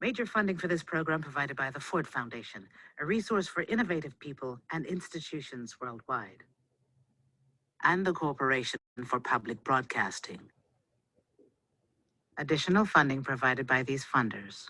Major funding for this program provided by the Ford Foundation, a resource for innovative people and institutions worldwide. And the Corporation for Public Broadcasting. Additional funding provided by these funders.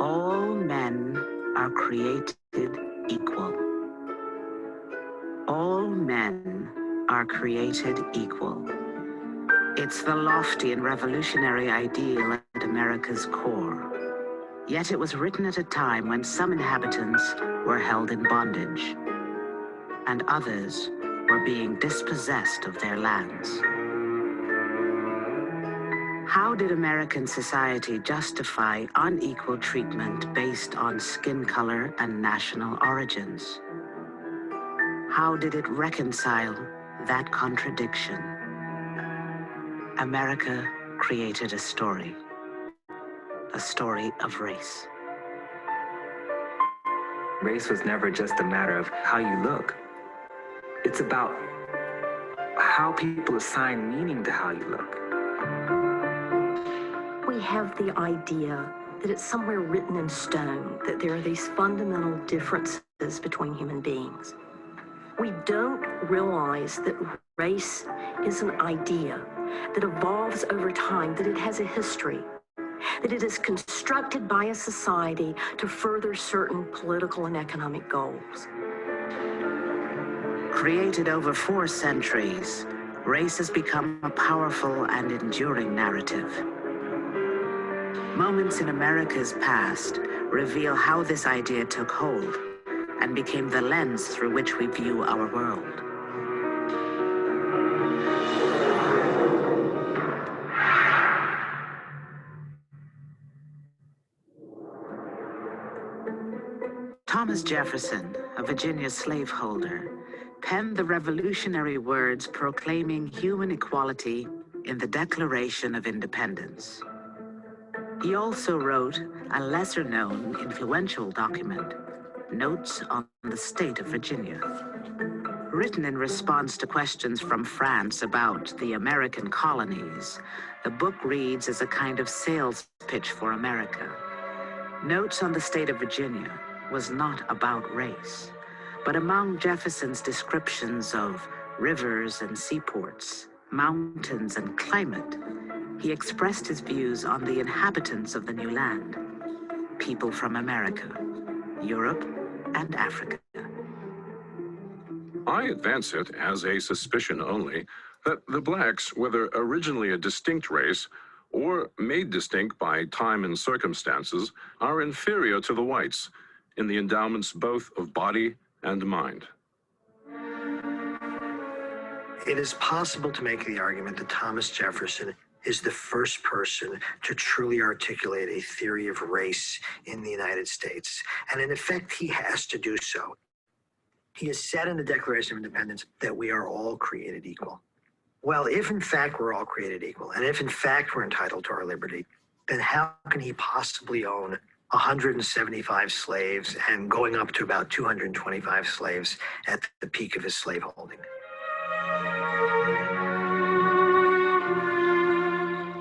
All men are created equal. All men are created equal. It's the lofty and revolutionary ideal at America's core. Yet it was written at a time when some inhabitants were held in bondage, and others were being dispossessed of their lands. How did American society justify unequal treatment based on skin color and national origins? How did it reconcile that contradiction? America created a story of race. Race was never just a matter of how you look. It's about how people assign meaning to how you look. We have the idea that it's somewhere written in stone that there are these fundamental differences between human beings. We don't realize that race is an idea that evolves over time, that it has a history, that it is constructed by a society to further certain political and economic goals. Created over 4 centuries, race has become a powerful and enduring narrative. Moments in America's past reveal how this idea took hold and became the lens through which we view our world. Thomas Jefferson, a Virginia slaveholder, penned the revolutionary words proclaiming human equality in the Declaration of Independence. He also wrote a lesser-known, influential document, Notes on the State of Virginia. Written in response to questions from France about the American colonies, the book reads as a kind of sales pitch for America. Notes on the State of Virginia was not about race, but among Jefferson's descriptions of rivers and seaports, mountains and climate, he expressed his views on the inhabitants of the new land, people from America, Europe, and Africa. I advance it as a suspicion only that the blacks, whether originally a distinct race or made distinct by time and circumstances, are inferior to the whites in the endowments both of body and mind. It is possible to make the argument that Thomas Jefferson is the first person to truly articulate a theory of race in the United States. And in effect, he has to do so. He has said in the Declaration of Independence that we are all created equal. Well, if in fact we're all created equal, and if in fact we're entitled to our liberty, then how can he possibly own 175 slaves and going up to about 225 slaves at the peak of his slaveholding?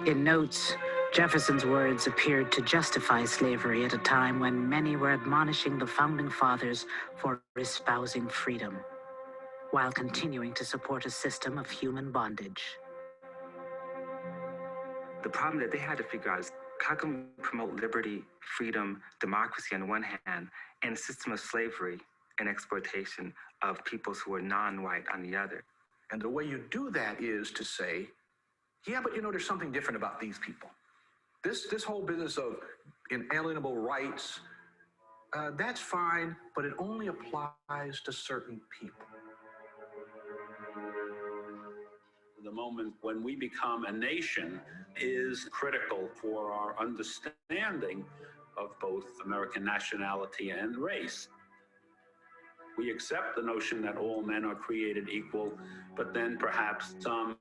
In Notes, Jefferson's words appeared to justify slavery at a time when many were admonishing the Founding Fathers for espousing freedom, while continuing to support a system of human bondage. The problem that they had to figure out is how can we promote liberty, freedom, democracy on one hand, and a system of slavery and exploitation of peoples who are non-white on the other. And the way you do that is to say, yeah, but there's something different about these people. This whole business of inalienable rights, that's fine, but it only applies to certain people. The moment when we become a nation is critical for our understanding of both American nationality and race. We accept the notion that all men are created equal, but then perhaps some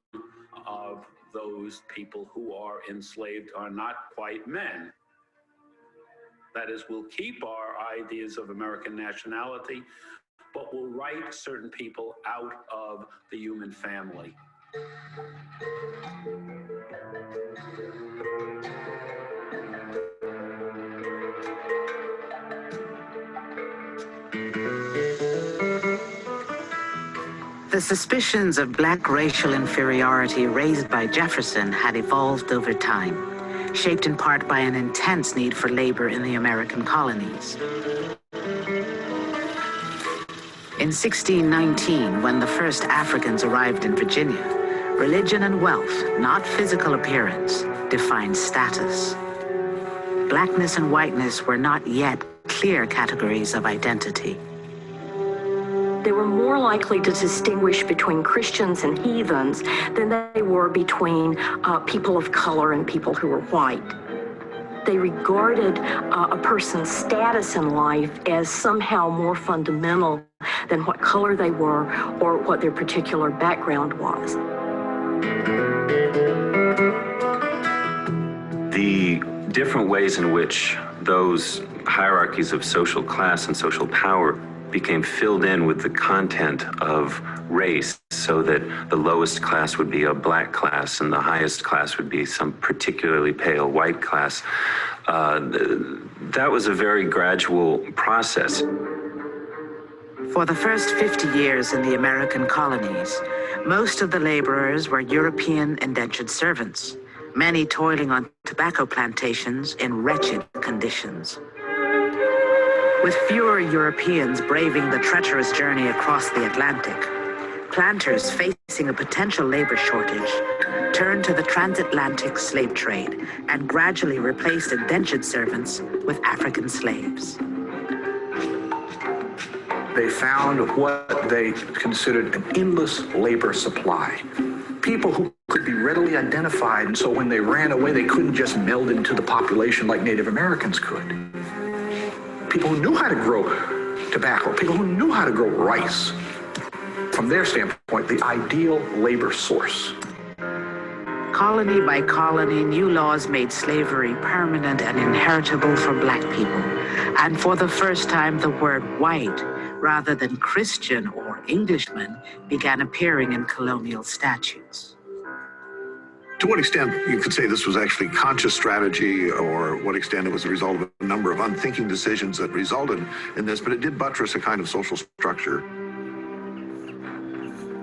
of those people who are enslaved are not quite men. That is, we'll keep our ideas of American nationality, but we'll write certain people out of the human family. The suspicions of black racial inferiority raised by Jefferson had evolved over time, shaped in part by an intense need for labor in the American colonies. In 1619, when the first Africans arrived in Virginia, religion and wealth, not physical appearance, defined status. Blackness and whiteness were not yet clear categories of identity. They were more likely to distinguish between Christians and heathens than they were between people of color and people who were white. They regarded a person's status in life as somehow more fundamental than what color they were or what their particular background was. The different ways in which those hierarchies of social class and social power became filled in with the content of race, so that the lowest class would be a black class and the highest class would be some particularly pale white class. That was a very gradual process. For the first 50 years in the American colonies, most of the laborers were European indentured servants, many toiling on tobacco plantations in wretched conditions. With fewer Europeans braving the treacherous journey across the Atlantic, planters facing a potential labor shortage turned to the transatlantic slave trade and gradually replaced indentured servants with African slaves. They found what they considered an endless labor supply. People who could be readily identified, and so when they ran away, they couldn't just meld into the population like Native Americans could. People who knew how to grow tobacco, people who knew how to grow rice. From their standpoint, the ideal labor source. Colony by colony, new laws made slavery permanent and inheritable for black people. And for the first time, the word white, rather than Christian or Englishman, began appearing in colonial statutes. To what extent you could say this was actually conscious strategy, or what extent it was a result of a number of unthinking decisions that resulted in this, but it did buttress a kind of social structure.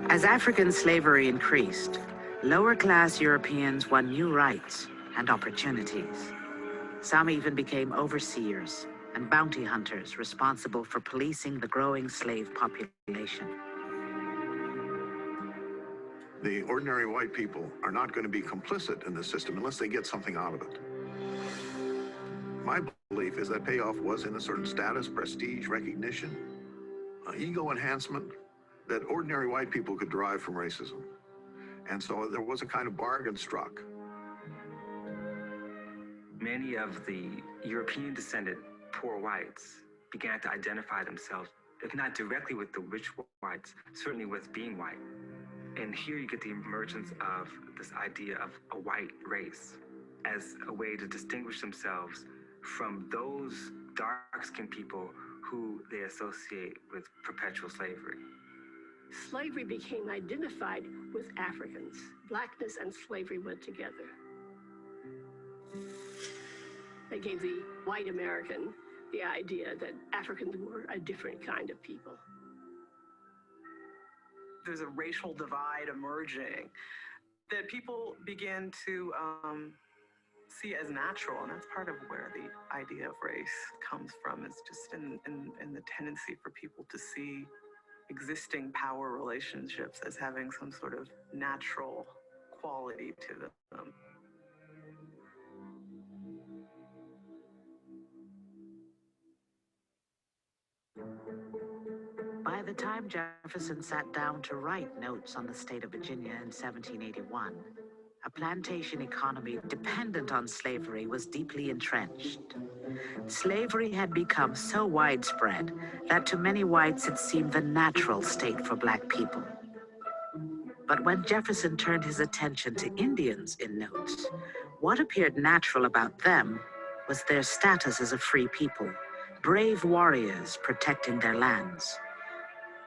As African slavery increased, lower-class Europeans won new rights and opportunities. Some even became overseers and bounty hunters responsible for policing the growing slave population. The ordinary white people are not going to be complicit in this system unless they get something out of it. My belief is that payoff was in a certain status, prestige, recognition, ego enhancement that ordinary white people could derive from racism. And so there was a kind of bargain struck. Many of the European-descended poor whites began to identify themselves, if not directly with the rich whites, certainly with being white. And here you get the emergence of this idea of a white race as a way to distinguish themselves from those dark-skinned people who they associate with perpetual slavery. Slavery became identified with Africans. Blackness and slavery went together. They gave the white American the idea that Africans were a different kind of people. There's a racial divide emerging that people begin to see as natural, and that's part of where the idea of race comes from. It's just in the tendency for people to see existing power relationships as having some sort of natural quality to them. By the time time Jefferson sat down to write Notes on the State of Virginia in 1781, a plantation economy dependent on slavery was deeply entrenched. Slavery had become so widespread that to many whites it seemed the natural state for Black people. But when Jefferson turned his attention to Indians in Notes, what appeared natural about them was their status as a free people, brave warriors protecting their lands.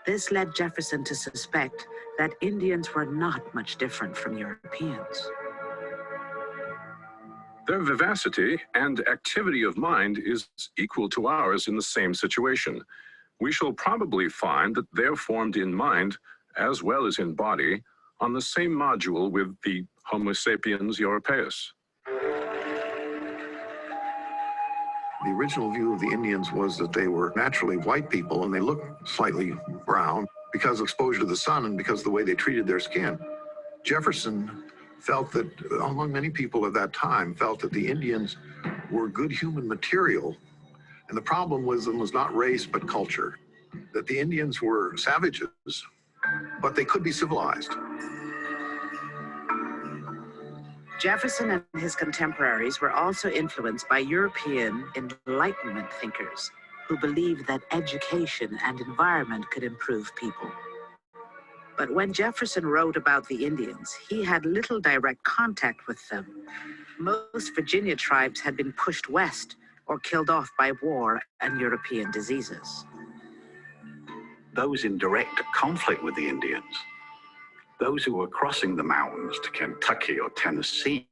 This led Jefferson to suspect that Indians were not much different from Europeans. Their vivacity and activity of mind is equal to ours in the same situation. We shall probably find that they're formed in mind, as well as in body, on the same module with the Homo sapiens europaeus. The original view of the Indians was that they were naturally white people and they looked slightly brown because of exposure to the sun and because of the way they treated their skin. Jefferson felt that, among many people at that time, felt that the Indians were good human material, and the problem with them was not race but culture. That the Indians were savages, but they could be civilized. Jefferson and his contemporaries were also influenced by European Enlightenment thinkers who believed that education and environment could improve people. But when Jefferson wrote about the Indians, he had little direct contact with them. Most Virginia tribes had been pushed west or killed off by war and European diseases. Those in direct conflict with the Indians, those who were crossing the mountains to Kentucky or Tennessee,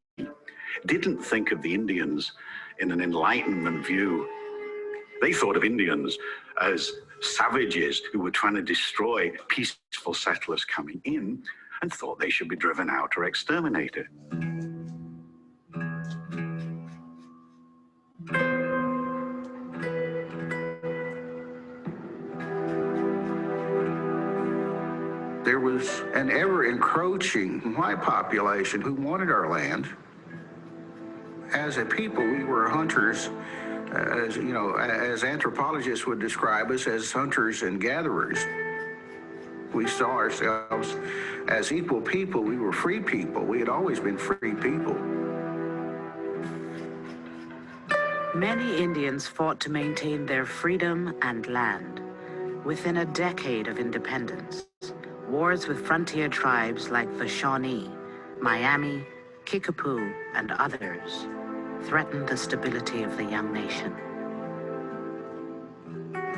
didn't think of the Indians in an Enlightenment view. They thought of Indians as savages who were trying to destroy peaceful settlers coming in and thought they should be driven out or exterminated. There was an ever-encroaching white population who wanted our land. As a people, we were hunters, as you know, as anthropologists would describe us, as hunters and gatherers. We saw ourselves as equal people. We were free people. We had always been free people. Many Indians fought to maintain their freedom and land. Within a decade of independence, wars with frontier tribes like the Shawnee, Miami, Kickapoo, and others threatened the stability of the young nation.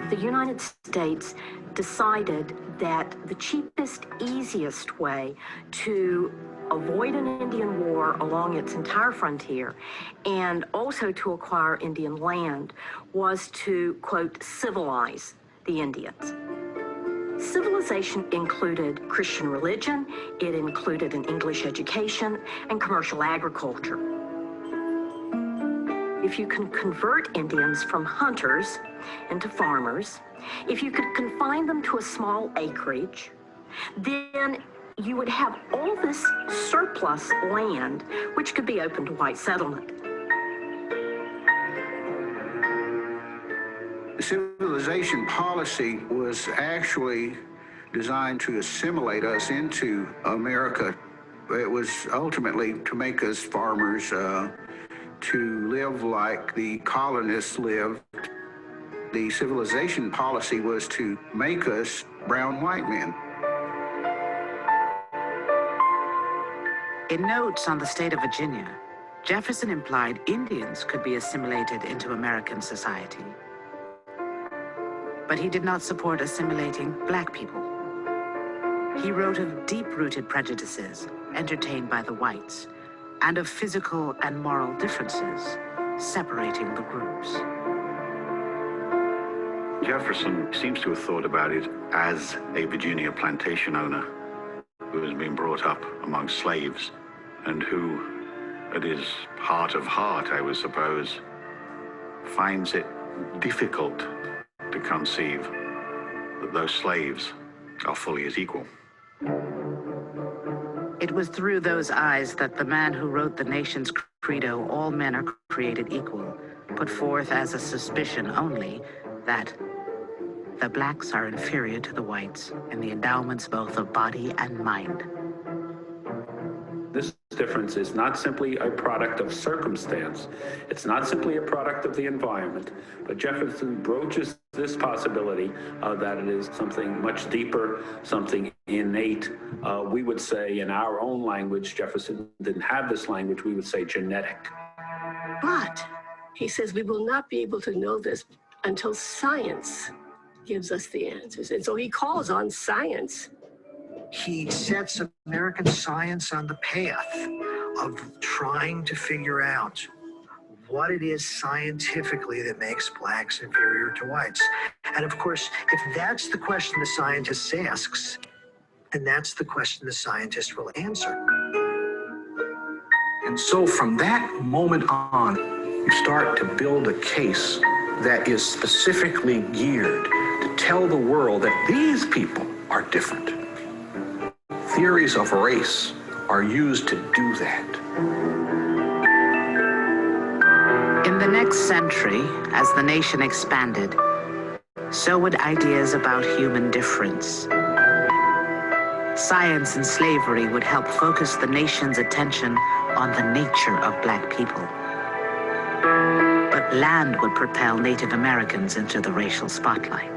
The United States decided that the cheapest, easiest way to avoid an Indian war along its entire frontier and also to acquire Indian land was to, quote, civilize the Indians. Civilization included Christian religion, it included an English education, and commercial agriculture. If you can convert Indians from hunters into farmers, if you could confine them to a small acreage, then you would have all this surplus land which could be open to white settlement. Civilization policy was actually designed to assimilate us into America. It was ultimately to make us farmers, to live like the colonists lived. The civilization policy was to make us brown white men. In Notes on the State of Virginia, Jefferson implied Indians could be assimilated into American society. But he did not support assimilating Black people. He wrote of deep-rooted prejudices entertained by the whites and of physical and moral differences separating the groups. Jefferson seems to have thought about it as a Virginia plantation owner who has been brought up among slaves and who, at his heart of heart, I would suppose, finds it difficult to conceive that those slaves are fully as equal. It was through those eyes that the man who wrote the nation's credo, "All men are created equal," put forth as a suspicion only that the blacks are inferior to the whites in the endowments both of body and mind. This difference is not simply a product of circumstance. It's not simply a product of the environment, but Jefferson broaches this possibility that it is something much deeper, something innate. We would say in our own language, Jefferson didn't have this language, we would say genetic. But he says we will not be able to know this until science gives us the answers. And so he calls on science. He sets American science on the path of trying to figure out what it is scientifically that makes blacks inferior to whites. And of course, if that's the question the scientist asks, then that's the question the scientist will answer. And so from that moment on, you start to build a case that is specifically geared to tell the world that these people are different. Theories of race are used to do that. In the next century, as the nation expanded, so would ideas about human difference. Science and slavery would help focus the nation's attention on the nature of black people. But land would propel Native Americans into the racial spotlight.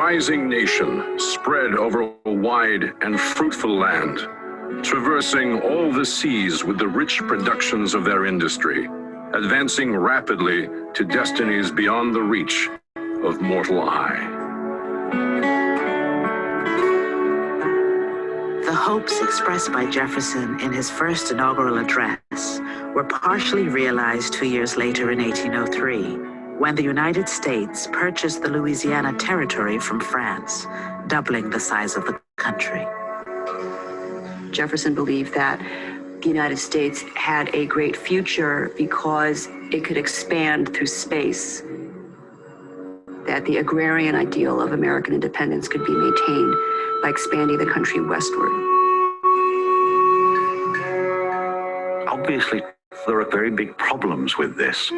Rising nation spread over a wide and fruitful land, traversing all the seas with the rich productions of their industry, advancing rapidly to destinies beyond the reach of mortal eye. The hopes expressed by Jefferson in his first inaugural address were partially realized 2 years later in 1803, when the United States purchased the Louisiana Territory from France, doubling the size of the country. Jefferson believed that the United States had a great future because it could expand through space, that the agrarian ideal of American independence could be maintained by expanding the country westward. Obviously, there are very big problems with this.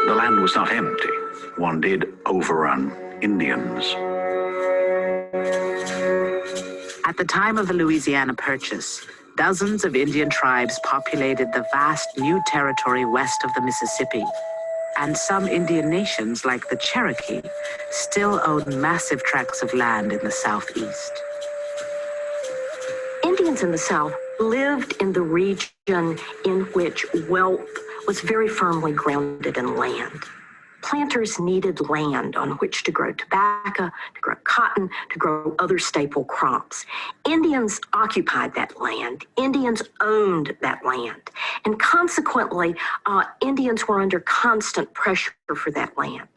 The land was not empty. One did overrun Indians. At the time of the Louisiana Purchase, dozens of Indian tribes populated the vast new territory west of the Mississippi, and some Indian nations, like the Cherokee, still owned massive tracts of land in the southeast. Indians in the South lived in the region in which wealth was very firmly grounded in land. Planters needed land on which to grow tobacco, to grow cotton, to grow other staple crops. Indians occupied that land. Indians owned that land. And consequently, Indians were under constant pressure for that land.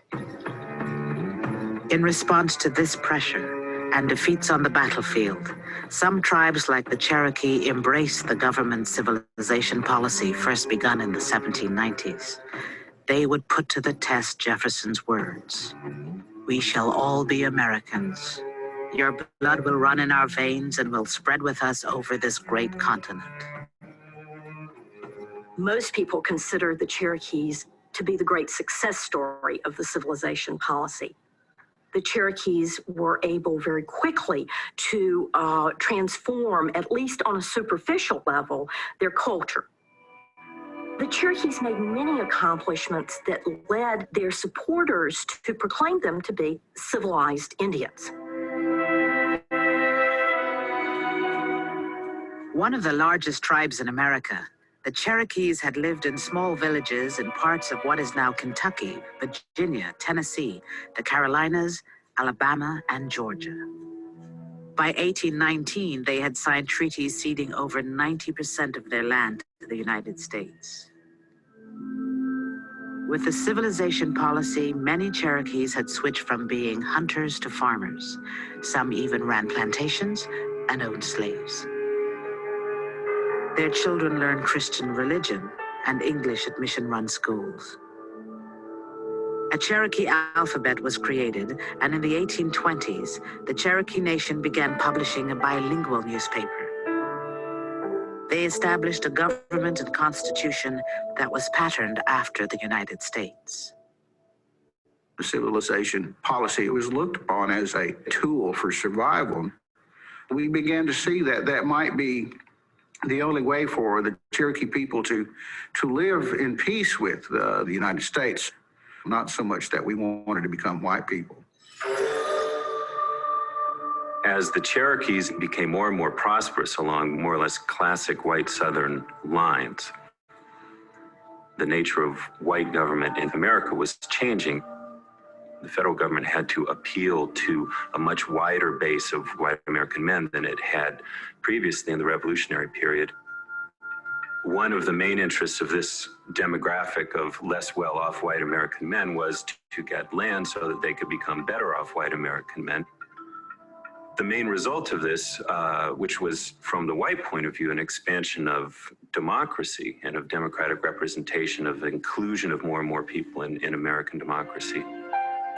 In response to this pressure and defeats on the battlefield, some tribes like the Cherokee embraced the government's civilization policy first begun in the 1790s. They would put to the test Jefferson's words. "We shall all be Americans. Your blood will run in our veins and will spread with us over this great continent." Most people consider the Cherokees to be the great success story of the civilization policy. The Cherokees were able very quickly to transform, at least on a superficial level, their culture. The Cherokees made many accomplishments that led their supporters to proclaim them to be civilized Indians. One of the largest tribes in America, the Cherokees had lived in small villages in parts of what is now Kentucky, Virginia, Tennessee, the Carolinas, Alabama, and Georgia. By 1819, they had signed treaties ceding over 90% of their land to the United States. With the civilization policy, many Cherokees had switched from being hunters to farmers. Some even ran plantations and owned slaves. Their children learned Christian religion and English at mission-run schools. A Cherokee alphabet was created, and in the 1820s, the Cherokee Nation began publishing a bilingual newspaper. They established a government and constitution that was patterned after the United States. Civilization policy was looked upon as a tool for survival. We began to see that that might be the only way for the Cherokee people to live in peace with the United States. Not so much that we wanted to become white people. As the Cherokees became more and more prosperous along more or less classic white Southern lines, the nature of white government in America was changing. The federal government had to appeal to a much wider base of white American men than it had previously in the Revolutionary period. One of the main interests of this demographic of less well-off white American men was to get land so that they could become better off white American men. The main result of this, which was from the white point of view, an expansion of democracy and of democratic representation, of inclusion of more and more people in American democracy.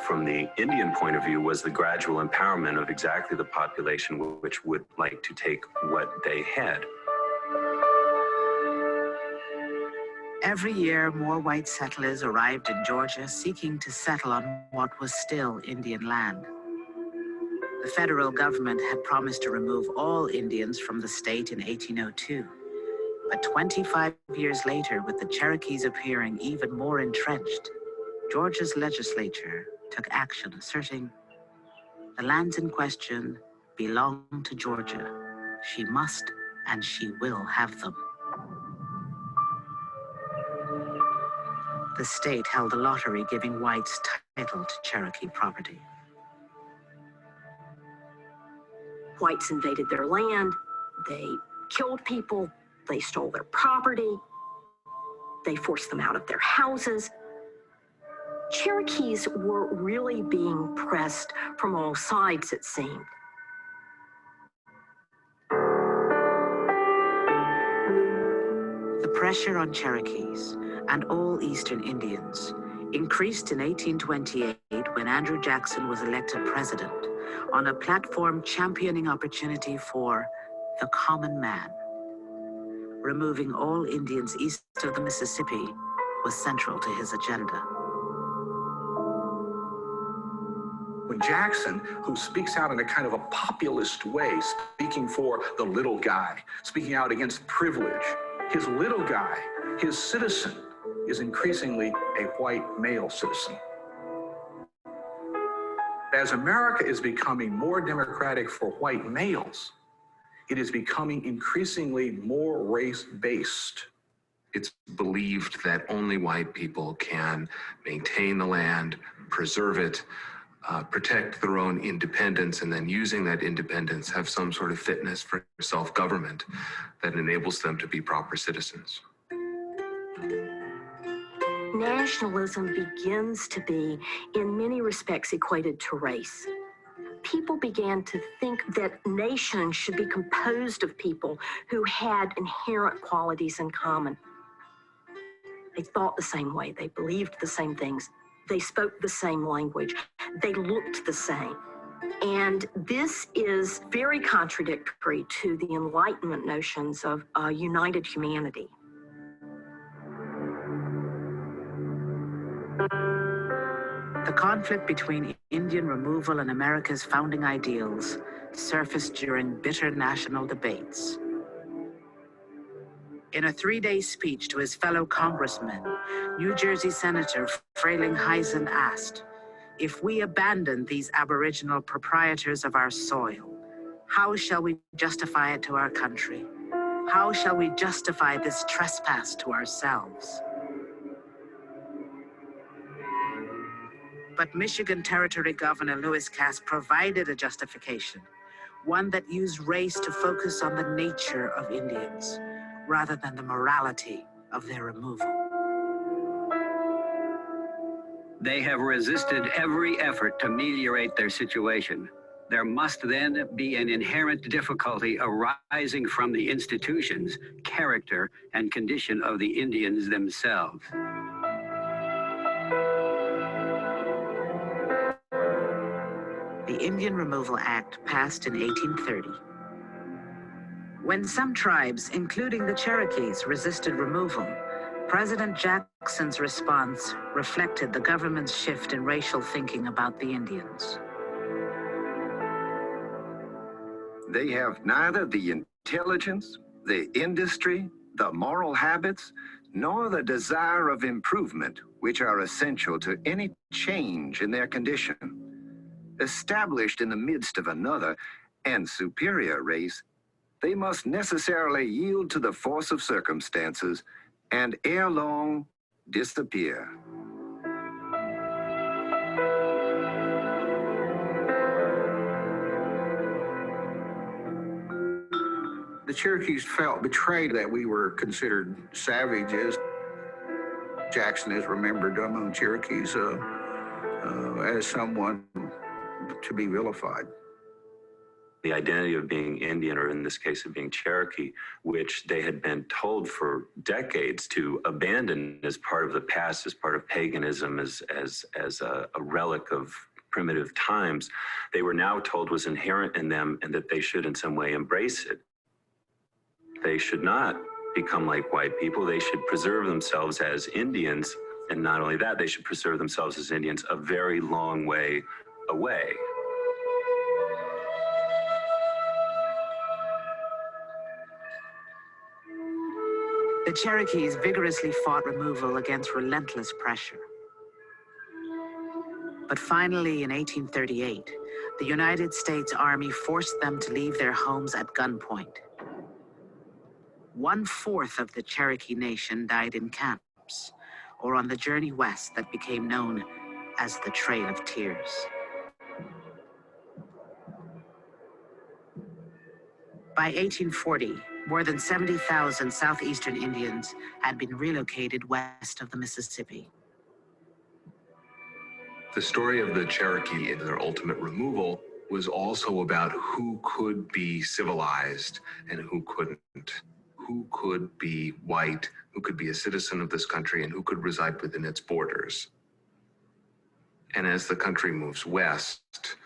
From the Indian point of view, was the gradual empowerment of exactly the population which would like to take what they had. Every year, more white settlers arrived in Georgia seeking to settle on what was still Indian land. The federal government had promised to remove all Indians from the state in 1802. But 25 years later, with the Cherokees appearing even more entrenched, Georgia's legislature took action, asserting the lands in question belong to Georgia. She must and she will have them. The state held a lottery giving whites title to Cherokee property. Whites invaded their land, they killed people, they stole their property, they forced them out of their houses. Cherokees were really being pressed from all sides, it seemed. The pressure on Cherokees and all Eastern Indians increased in 1828 when Andrew Jackson was elected president on a platform championing opportunity for the common man. Removing all Indians east of the Mississippi was central to his agenda. When Jackson, who speaks out in a kind of a populist way, speaking for the little guy, speaking out against privilege, his little guy, his citizen, is increasingly a white male citizen. As America is becoming more democratic for white males, it is becoming increasingly more race-based. It's believed that only white people can maintain the land, preserve it, protect their own independence, and then using that independence have some sort of fitness for self-government that enables them to be proper citizens. Nationalism begins to be, in many respects, equated to race. People began to think that nations should be composed of people who had inherent qualities in common. They thought the same way, they believed the same things, they spoke the same language, they looked the same. And this is very contradictory to the Enlightenment notions of a united humanity. The conflict between Indian removal and America's founding ideals surfaced during bitter national debates. In a 3-day speech to his fellow congressmen, New Jersey Senator Frayling Heisen asked, "If we abandon these aboriginal proprietors of our soil, how shall we justify it to our country? How shall we justify this trespass to ourselves?" But Michigan Territory Governor Lewis Cass provided a justification, one that used race to focus on the nature of Indians, rather than the morality of their removal. They have resisted every effort to ameliorate their situation. There must then be an inherent difficulty arising from the institutions, character, and condition of the Indians themselves. the Indian Removal Act passed in 1830. When some tribes, including the Cherokees, resisted removal, President Jackson's response reflected the government's shift in racial thinking about the Indians. They have neither the intelligence, the industry, the moral habits, nor the desire of improvement, which are essential to any change in their condition. Established in the midst of another and superior race, they must necessarily yield to the force of circumstances and ere long disappear. The Cherokees felt betrayed that we were considered savages. Jackson is remembered among Cherokees as someone to be vilified. The identity of being Indian, or in this case of being Cherokee, which they had been told for decades to abandon as part of the past, as part of paganism, as a relic of primitive times, they were now told was inherent in them and that they should in some way embrace it. They should not become like white people. They should preserve themselves as Indians, and not only that, they should preserve themselves as Indians a very long way away. The Cherokees vigorously fought removal against relentless pressure. But finally, in 1838, the United States Army forced them to leave their homes at gunpoint. 1/4 of the Cherokee Nation died in camps or on the journey west that became known as the Trail of Tears. By 1840, more than 70,000 southeastern Indians had been relocated west of the Mississippi. The story of the Cherokee and their ultimate removal was also about who could be civilized and who couldn't. Who could be white, who could be a citizen of this country, and who could reside within its borders. And as the country moves west,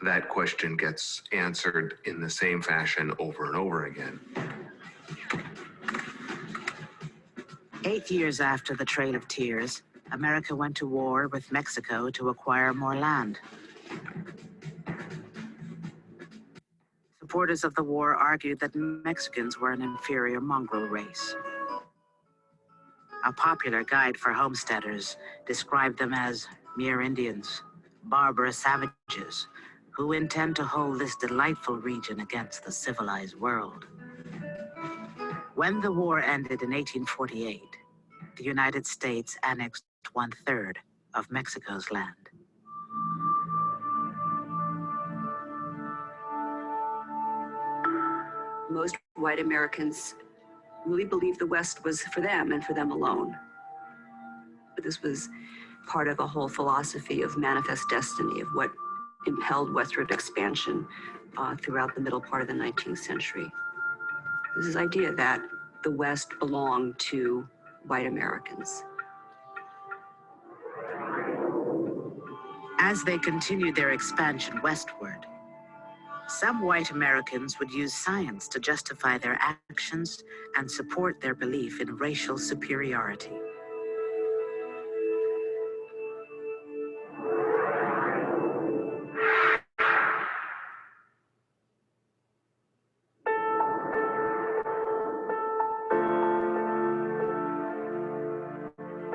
that question gets answered in the same fashion over and over again. 8 years after the Trail of Tears, America went to war with Mexico to acquire more land. Supporters of the war argued that Mexicans were an inferior mongrel race. A popular guide for homesteaders described them as mere Indians, barbarous savages, who intend to hold this delightful region against the civilized world. When the war ended in 1848, the United States annexed 1/3 of Mexico's land. Most white Americans really believed the West was for them and for them alone. But this was part of a whole philosophy of manifest destiny, of what impelled westward expansion throughout the middle part of the 19th century. There's this idea that the West belonged to white Americans. As they continued their expansion westward, some white Americans would use science to justify their actions and support their belief in racial superiority.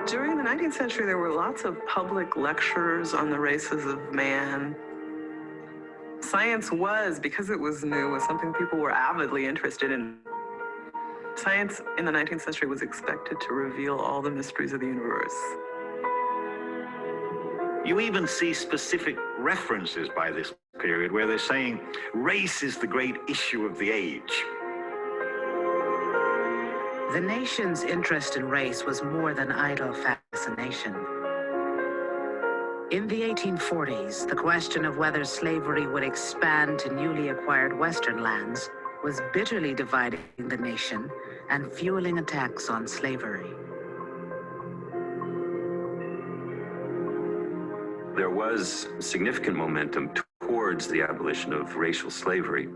During the 19th century, there were lots of public lectures on the races of man. Science was, because it was new, was something people were avidly interested in. Science in the 19th century was expected to reveal all the mysteries of the universe. You even see specific references by this period where they're saying race is the great issue of the age. The nation's interest in race was more than idle fascination. In the 1840s, the question of whether slavery would expand to newly acquired Western lands was bitterly dividing the nation and fueling attacks on slavery. There was significant momentum toward towards the abolition of racial slavery.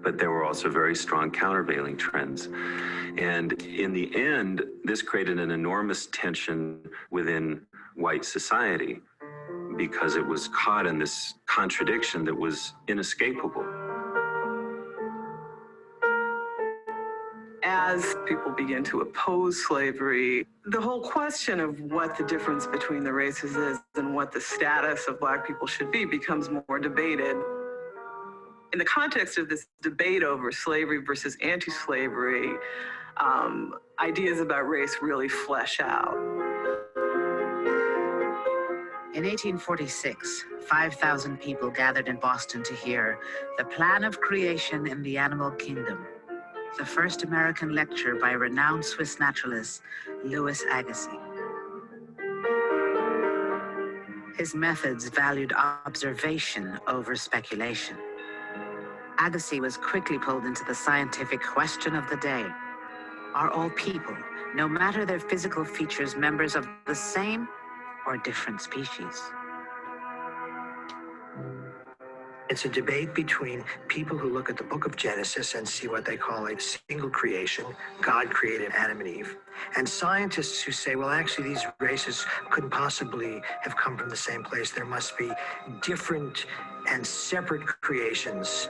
But there were also very strong countervailing trends. And in the end, this created an enormous tension within white society because it was caught in this contradiction that was inescapable. As people begin to oppose slavery, the whole question of what the difference between the races is and what the status of Black people should be becomes more debated. In the context of this debate over slavery versus anti-slavery, ideas about race really flesh out. In 1846, 5,000 people gathered in Boston to hear The Plan of Creation in the Animal Kingdom, the first American lecture by renowned Swiss naturalist Louis Agassiz. His methods valued observation over speculation. Agassiz was quickly pulled into the scientific question of the day. Are all people, no matter their physical features, members of the same or different species? It's a debate between people who look at the book of Genesis and see what they call a single creation. God created Adam and Eve. And scientists who say, well, actually, these races couldn't possibly have come from the same place. There must be different and separate creations.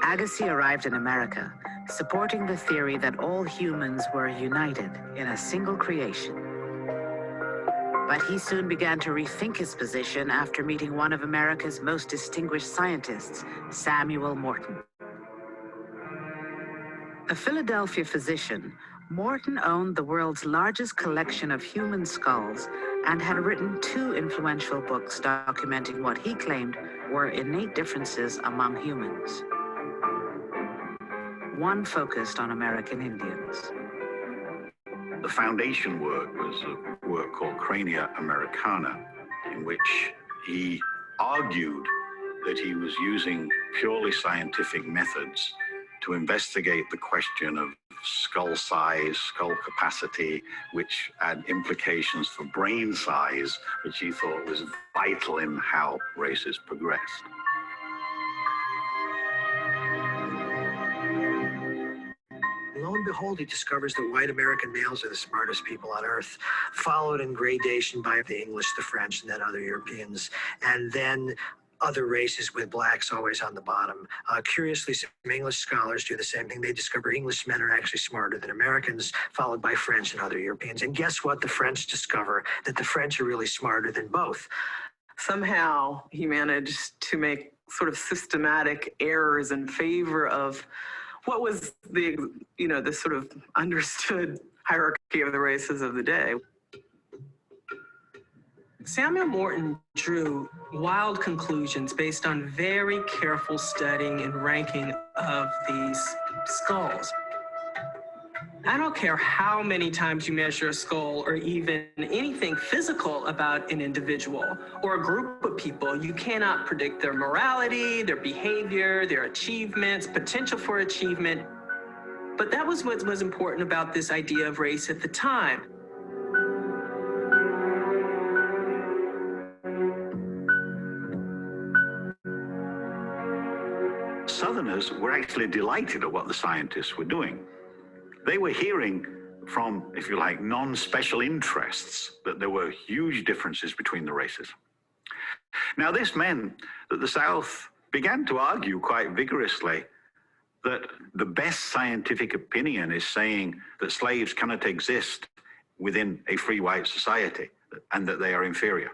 Agassiz arrived in America, supporting the theory that all humans were united in a single creation. But he soon began to rethink his position after meeting one of America's most distinguished scientists, Samuel Morton. A Philadelphia physician, Morton owned the world's largest collection of human skulls and had written 2 influential books documenting what he claimed were innate differences among humans. One focused on American Indians. The foundation work was a work called Crania Americana, in which he argued that he was using purely scientific methods to investigate the question of skull size, skull capacity, which had implications for brain size, which he thought was vital in how races progressed. Lo and behold, he discovers that white American males are the smartest people on earth, followed in gradation by the English, the French, and then other Europeans, and then other races with blacks always on the bottom. Curiously, some English scholars do the same thing. They discover Englishmen are actually smarter than Americans, followed by French and other Europeans. And guess what? The French discover that the French are really smarter than both. Somehow he managed to make sort of systematic errors in favor of what was the sort of understood hierarchy of the races of the day. Samuel Morton drew wild conclusions based on very careful studying and ranking of these skulls. I don't care how many times you measure a skull or even anything physical about an individual or a group of people, you cannot predict their morality, their behavior, their achievements, potential for achievement. But that was what was important about this idea of race at the time. Southerners were actually delighted at what the scientists were doing. They were hearing from, if you like, non-special interests that there were huge differences between the races. Now, this meant that the South began to argue quite vigorously that the best scientific opinion is saying that slaves cannot exist within a free white society and that they are inferior.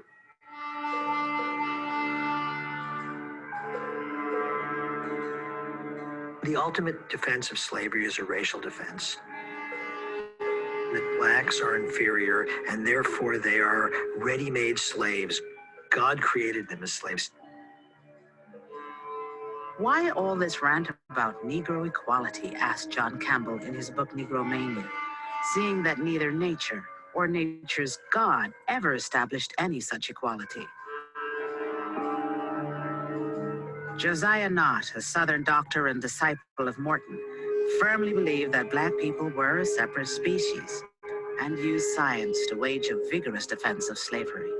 The ultimate defense of slavery is a racial defense. That blacks are inferior and therefore they are ready-made slaves. God created them as slaves. Why all this rant about Negro equality, asked John Campbell in his book Negromania, seeing that neither nature or nature's God ever established any such equality? Josiah Nott, a Southern doctor and disciple of Morton, firmly believed that Black people were a separate species and used science to wage a vigorous defense of slavery.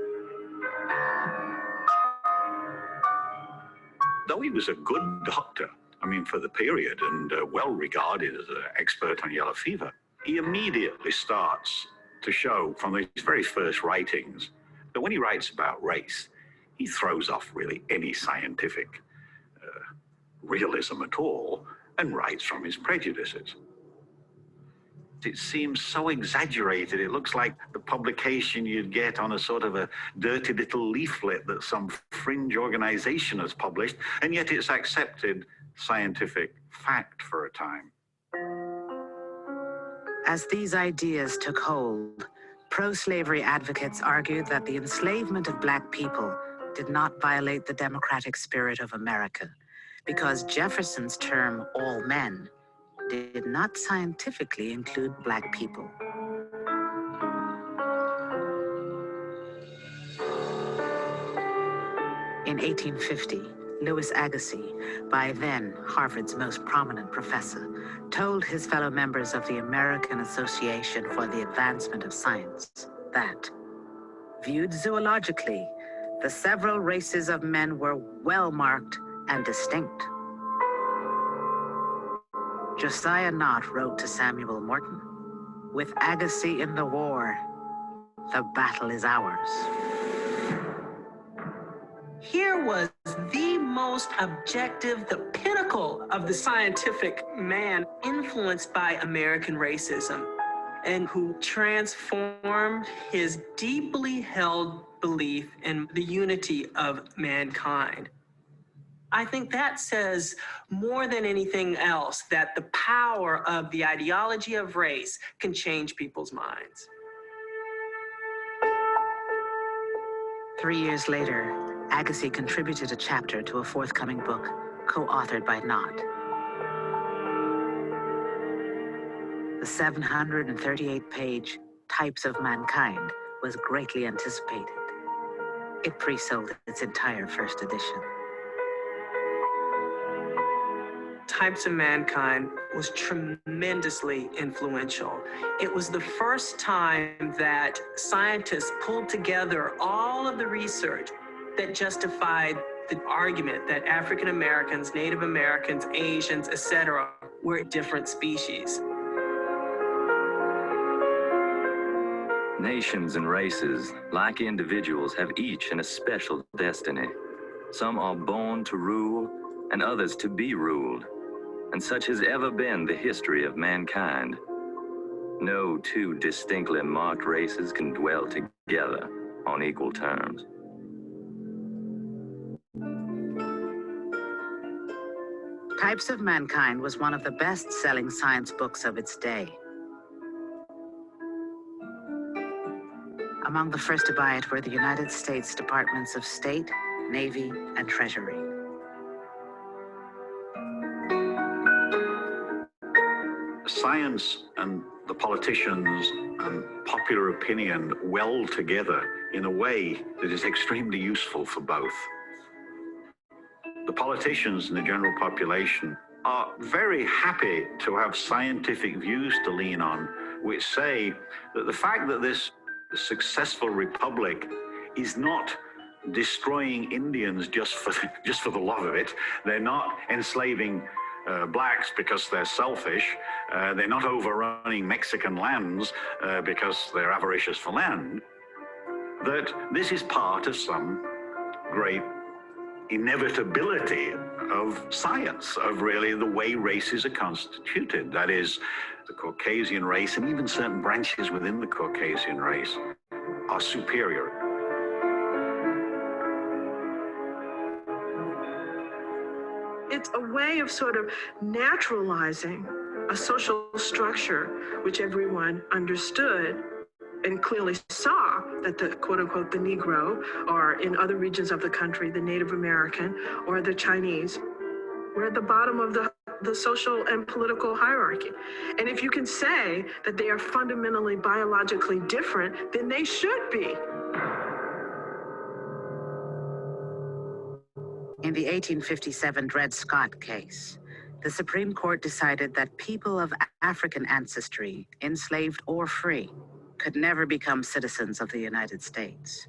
though he was a good doctor, I mean, for the period, and well regarded as an expert on yellow fever, he immediately starts to show from his very first writings that when he writes about race, he throws off really any scientific realism at all and writes from his prejudices. It seems so exaggerated. It looks like the publication you'd get on a sort of a dirty little leaflet that some fringe organization has published, and yet it's accepted scientific fact for a time. As these ideas took hold, pro-slavery advocates argued that the enslavement of Black people did not violate the democratic spirit of America, because Jefferson's term, all men, did not scientifically include Black people. In 1850, Louis Agassiz, by then Harvard's most prominent professor, told his fellow members of the American Association for the Advancement of Science that, viewed zoologically, the several races of men were well marked and distinct. Josiah Nott wrote to Samuel Morton, "With Agassiz in the war, the battle is ours." Here was the most objective, the pinnacle of the scientific man, influenced by American racism, and who transformed his deeply held belief in the unity of mankind. I think that says more than anything else that the power of the ideology of race can change people's minds. 3 years later, Agassiz contributed a chapter to a forthcoming book, co-authored by Nott. The 738-page Types of Mankind was greatly anticipated. It pre-sold its entire first edition. Types of Mankind was tremendously influential. It was the first time that scientists pulled together all of the research that justified the argument that African Americans, Native Americans, Asians, etc., were different species. Nations and races, like individuals, have each an especial destiny. Some are born to rule, and others to be ruled. And such has ever been the history of mankind. No two distinctly marked races can dwell together on equal terms. Types of Mankind was one of the best-selling science books of its day. Among the first to buy it were the United States Departments of State, Navy, and Treasury. Science and the politicians and popular opinion weld together in a way that is extremely useful for both. The politicians and the general population are very happy to have scientific views to lean on, which say that the fact that this successful republic is not destroying Indians just for the love of it. They're not enslaving blacks because they're selfish. They're not overrunning Mexican lands because they're avaricious for land. That this is part of some great inevitability of science, of really the way races are constituted. That is, the Caucasian race and even certain branches within the Caucasian race are superior. It's a way of sort of naturalizing a social structure which everyone understood and clearly saw that the quote unquote the Negro, or in other regions of the country, the Native American or the Chinese, were at the bottom of the social and political hierarchy. And if you can say that they are fundamentally biologically different, then they should be. In the 1857 Dred Scott case, the Supreme Court decided that people of African ancestry, enslaved or free, could never become citizens of the United States.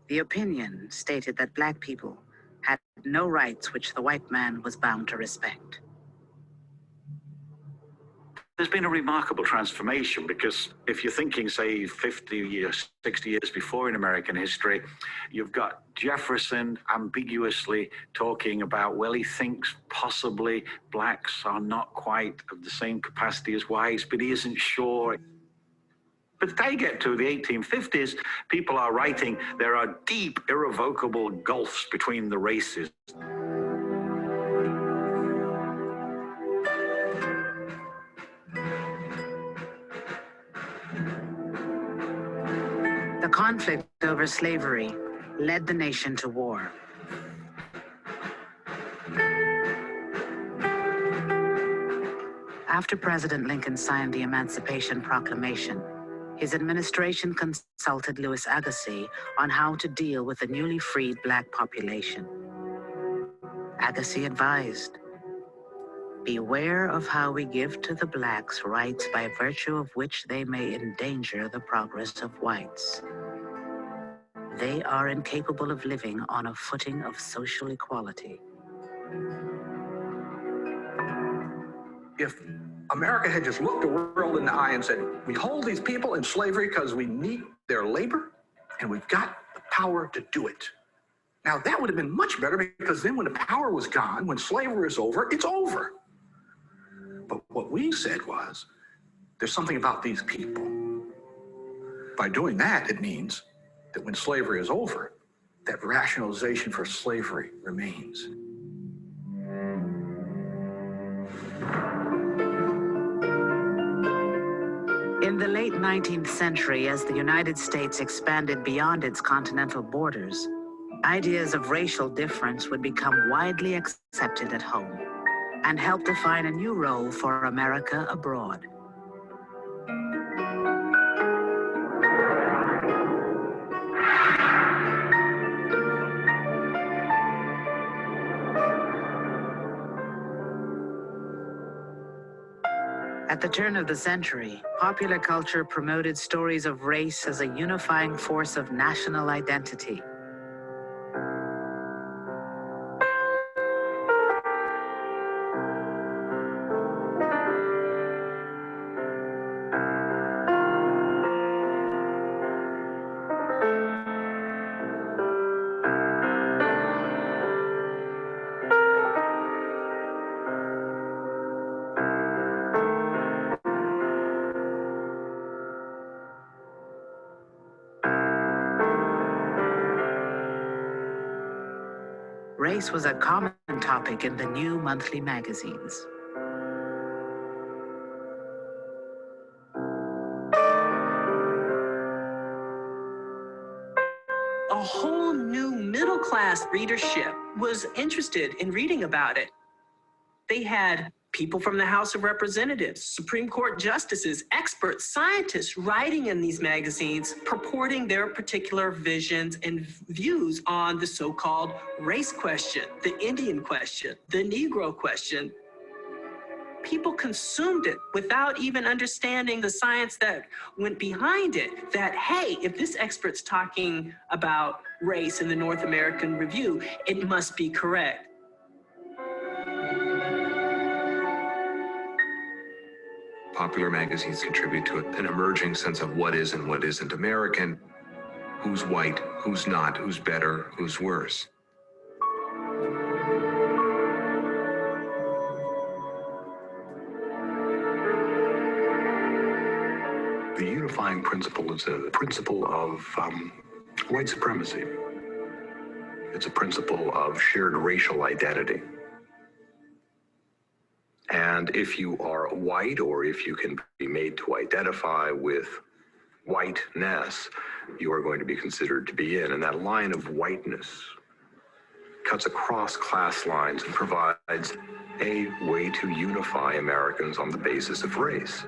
The opinion stated that Black people had no rights which the white man was bound to respect. There's been a remarkable transformation because if you're thinking, say, 50 years, 60 years before in American history, you've got Jefferson ambiguously talking about, well, he thinks possibly blacks are not quite of the same capacity as whites, but he isn't sure. But they get to the 1850s, people are writing, there are deep, irrevocable gulfs between the races. The conflict over slavery led the nation to war. After President Lincoln signed the Emancipation Proclamation, his administration consulted Louis Agassiz on how to deal with the newly freed black population. Agassiz advised, "Beware of how we give to the blacks rights by virtue of which they may endanger the progress of whites. They are incapable of living on a footing of social equality." If America had just looked the world in the eye and said, we hold these people in slavery because we need their labor and we've got the power to do it. Now that would have been much better because then when the power was gone, when slavery is over, it's over. But what we said was, there's something about these people. By doing that, it means that when slavery is over, that rationalization for slavery remains. In the late 19th century, as the United States expanded beyond its continental borders, ideas of racial difference would become widely accepted at home and help define a new role for America abroad. At the turn of the century, popular culture promoted stories of race as a unifying force of national identity. Race was a common topic in the new monthly magazines. A whole new middle-class readership was interested in reading about it. They had people from the House of Representatives, Supreme Court justices, experts, scientists writing in these magazines, purporting their particular visions and views on the so-called race question, the Indian question, the Negro question. People consumed it without even understanding the science that went behind it, that, hey, if this expert's talking about race in the North American Review, it must be correct. Popular magazines contribute to an emerging sense of what is and what isn't American, who's white, who's not, who's better, who's worse. The unifying principle is a principle of white supremacy. It's a principle of shared racial identity. And if you are white, or if you can be made to identify with whiteness, you are going to be considered to be in. And that line of whiteness cuts across class lines and provides a way to unify Americans on the basis of race.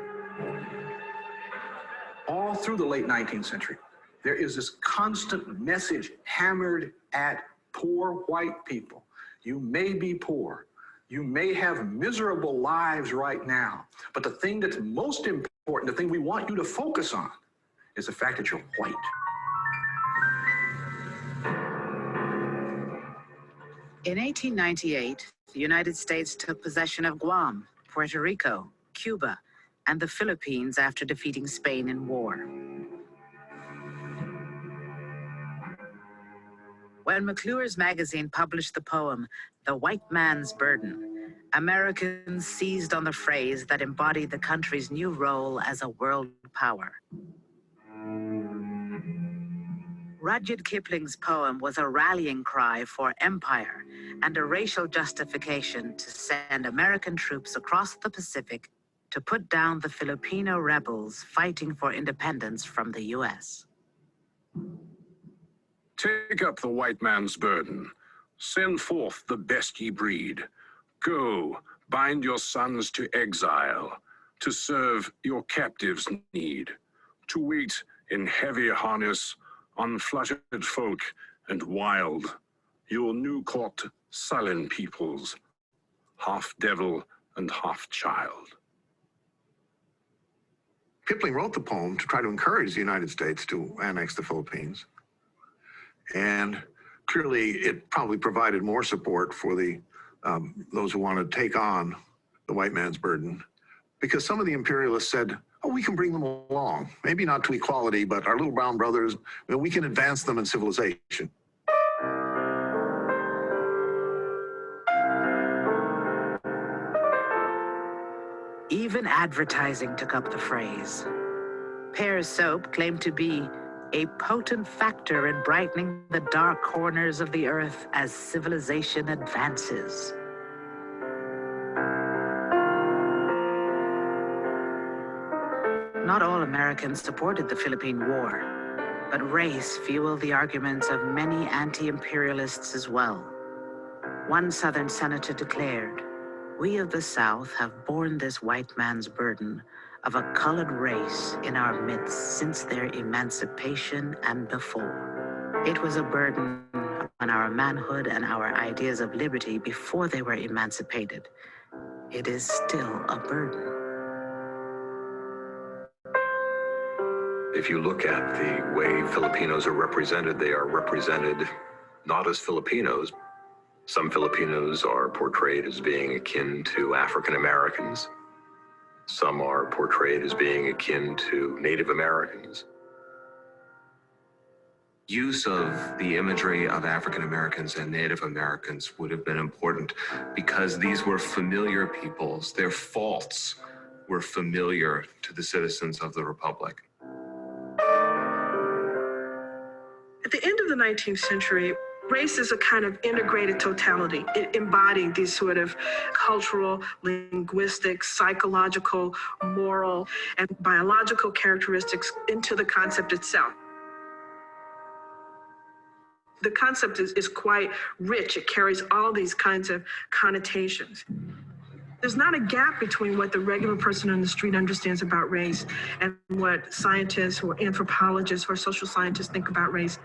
All through the late 19th century, there is this constant message hammered at poor white people. You may be poor. You may have miserable lives right now, but the thing that's most important, the thing we want you to focus on, is the fact that you're white. In 1898, the United States took possession of Guam, Puerto Rico, Cuba, and the Philippines after defeating Spain in war. When McClure's magazine published the poem, The White Man's Burden, Americans seized on the phrase that embodied the country's new role as a world power. Rudyard Kipling's poem was a rallying cry for empire and a racial justification to send American troops across the Pacific to put down the Filipino rebels fighting for independence from the U.S. Take up the white man's burden. Send forth the best ye breed. Go, bind your sons to exile, to serve your captives' need, to wait in heavy harness on fluttered folk and wild, your new-caught sullen peoples, half devil and half child. Kipling wrote the poem to try to encourage the United States to annex the Philippines. And clearly, it probably provided more support for the those who wanted to take on the white man's burden, because some of the imperialists said, oh, we can bring them along. Maybe not to equality, but our little brown brothers, we can advance them in civilization. Even advertising took up the phrase. Pear's soap claimed to be a potent factor in brightening the dark corners of the earth as civilization advances. Not all Americans supported the Philippine War, but race fueled the arguments of many anti-imperialists as well. One Southern senator declared, "We of the South have borne this white man's burden of a colored race in our midst since their emancipation and before. It was a burden on our manhood and our ideas of liberty before they were emancipated. It is still a burden." If you look at the way Filipinos are represented, they are represented not as Filipinos. Some Filipinos are portrayed as being akin to African Americans. Some are portrayed as being akin to Native Americans. Use of the imagery of African Americans and Native Americans would have been important because these were familiar peoples. Their faults were familiar to the citizens of the Republic. At the end of the 19th century, race is a kind of integrated totality. It embodied these sort of cultural, linguistic, psychological, moral, and biological characteristics into the concept itself. The concept is quite rich. It carries all these kinds of connotations. There's not a gap between what the regular person on the street understands about race and what scientists or anthropologists or social scientists think about race.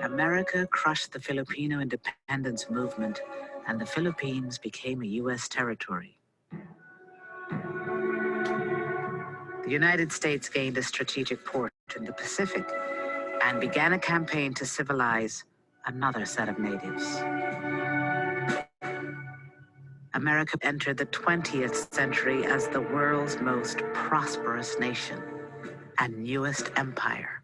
America crushed the Filipino independence movement, and the Philippines became a U.S. territory. The United States gained a strategic port in the Pacific and began a campaign to civilize another set of natives. America entered the 20th century as the world's most prosperous nation and newest empire.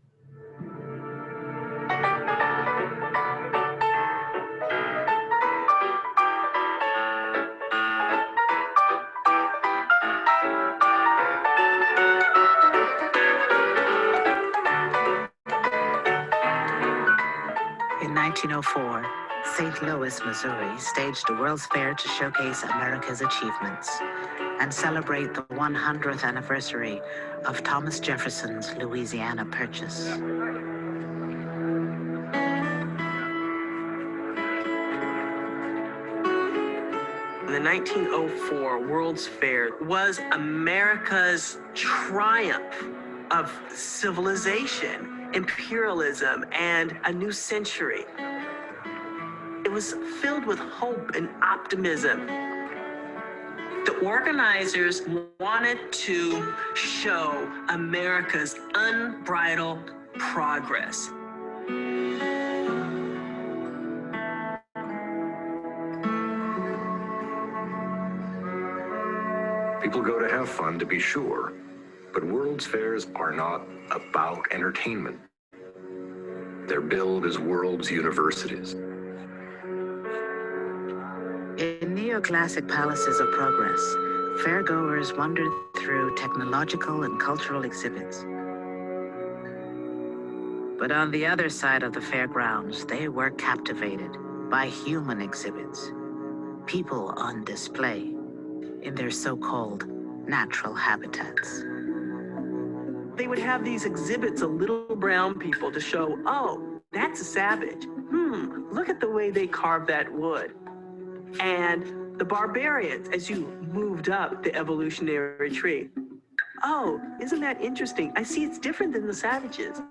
In 1904, St. Louis, Missouri staged a World's Fair to showcase America's achievements and celebrate the 100th anniversary of Thomas Jefferson's Louisiana Purchase. The 1904 World's Fair was America's triumph of civilization, imperialism, and a new century. It was filled with hope and optimism. The organizers wanted to show America's unbridled progress. People go to have fun, to be sure, but World's Fairs are not about entertainment. They're billed as world's universities. In neoclassic palaces of progress, fairgoers wandered through technological and cultural exhibits. But on the other side of the fairgrounds, they were captivated by human exhibits, people on display in their so-called natural habitats. They would have these exhibits of little brown people to show, oh, that's a savage. Look at the way they carved that wood. And the barbarians, as you moved up the evolutionary tree. Oh, isn't that interesting? I see it's different than the savages.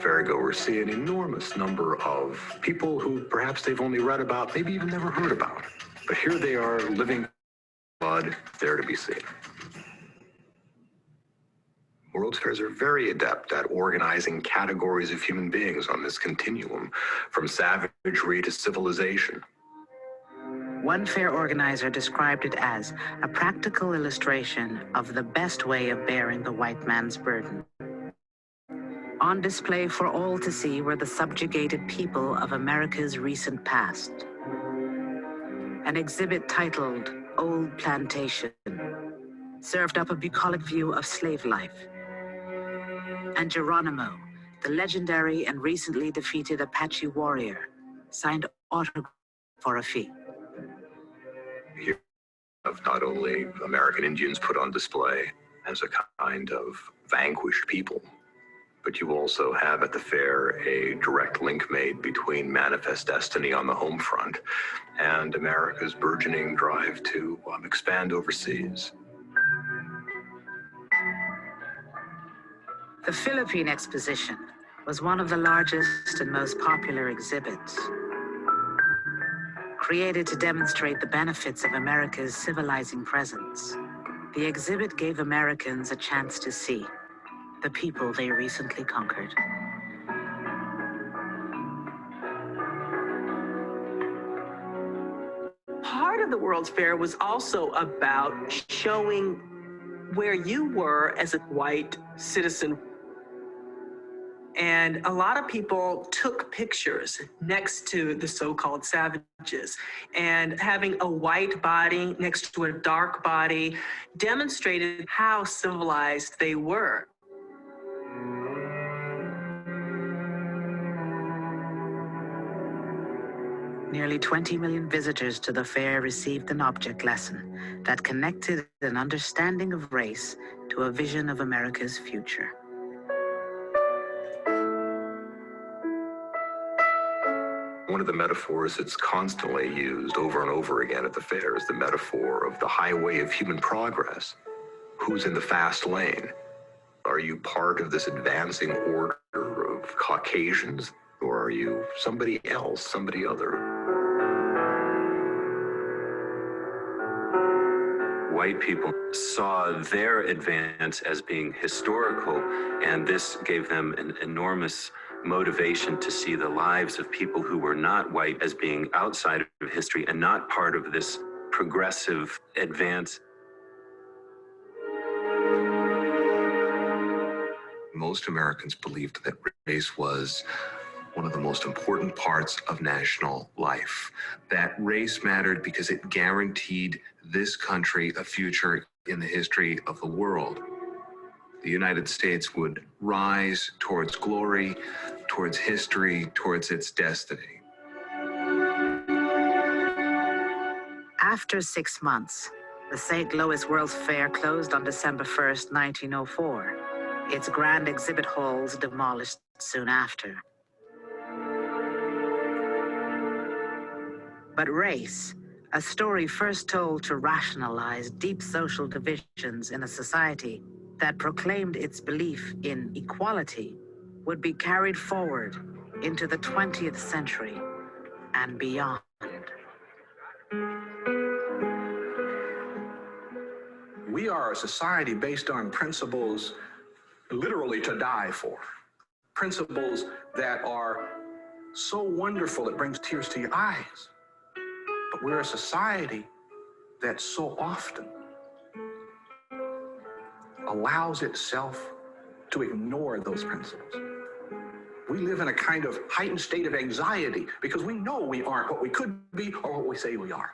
Fairgoers see an enormous number of people who perhaps they've only read about, maybe even never heard about. But here they are, living blood, there to be seen. World's Fairs are very adept at organizing categories of human beings on this continuum, from savagery to civilization. One fair organizer described it as a practical illustration of the best way of bearing the white man's burden. On display for all to see were the subjugated people of America's recent past. An exhibit titled Old Plantation served up a bucolic view of slave life. And Geronimo, the legendary and recently defeated Apache warrior, signed autograph for a fee. Here of not only American Indians put on display as a kind of vanquished people, but you also have at the fair a direct link made between Manifest Destiny on the home front and America's burgeoning drive to expand overseas. The Philippine Exposition was one of the largest and most popular exhibits. Created to demonstrate the benefits of America's civilizing presence, the exhibit gave Americans a chance to see the people they recently conquered. Part of the World's Fair was also about showing where you were as a white citizen. And a lot of people took pictures next to the so-called savages, and having a white body next to a dark body demonstrated how civilized they were. Nearly 20 million visitors to the fair received an object lesson that connected an understanding of race to a vision of America's future. One of the metaphors that's constantly used over and over again at the fair is the metaphor of the highway of human progress. Who's in the fast lane? Are you part of this advancing order of Caucasians, or are you somebody else, somebody other? White people saw their advance as being historical, and this gave them an enormous motivation to see the lives of people who were not white as being outside of history and not part of this progressive advance. Most Americans believed that race was one of the most important parts of national life. That race mattered because it guaranteed this country a future in the history of the world. The United States would rise towards glory, towards history, towards its destiny. After 6 months, the St. Louis World's Fair closed on December 1st, 1904. Its grand exhibit halls demolished soon after. But race, a story first told to rationalize deep social divisions in a society that proclaimed its belief in equality, would be carried forward into the 20th century and beyond. We are a society based on principles literally to die for. Principles that are so wonderful it brings tears to your eyes. But we're a society that so often allows itself to ignore those principles. We live in a kind of heightened state of anxiety because we know we aren't what we could be or what we say we are.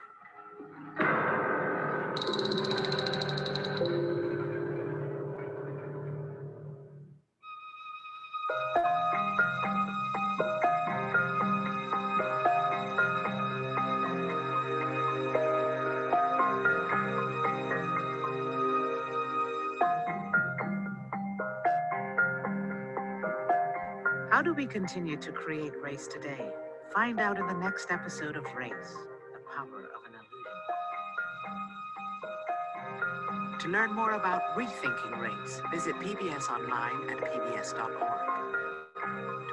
How do we continue to create race today? Find out in the next episode of Race, the Power of an Illusion. To learn more about rethinking race, visit PBS Online at pbs.org.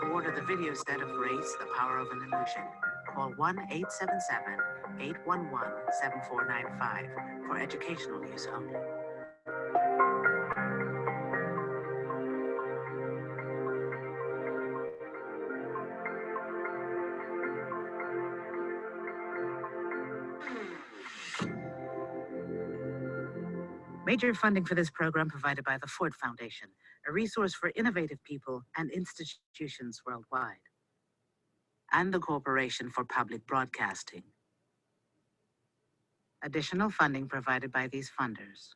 To order the video set of Race, the Power of an Illusion, call 1-877-811-7495 for educational use only. Major funding for this program provided by the Ford Foundation, a resource for innovative people and institutions worldwide, and the Corporation for Public Broadcasting. Additional funding provided by these funders.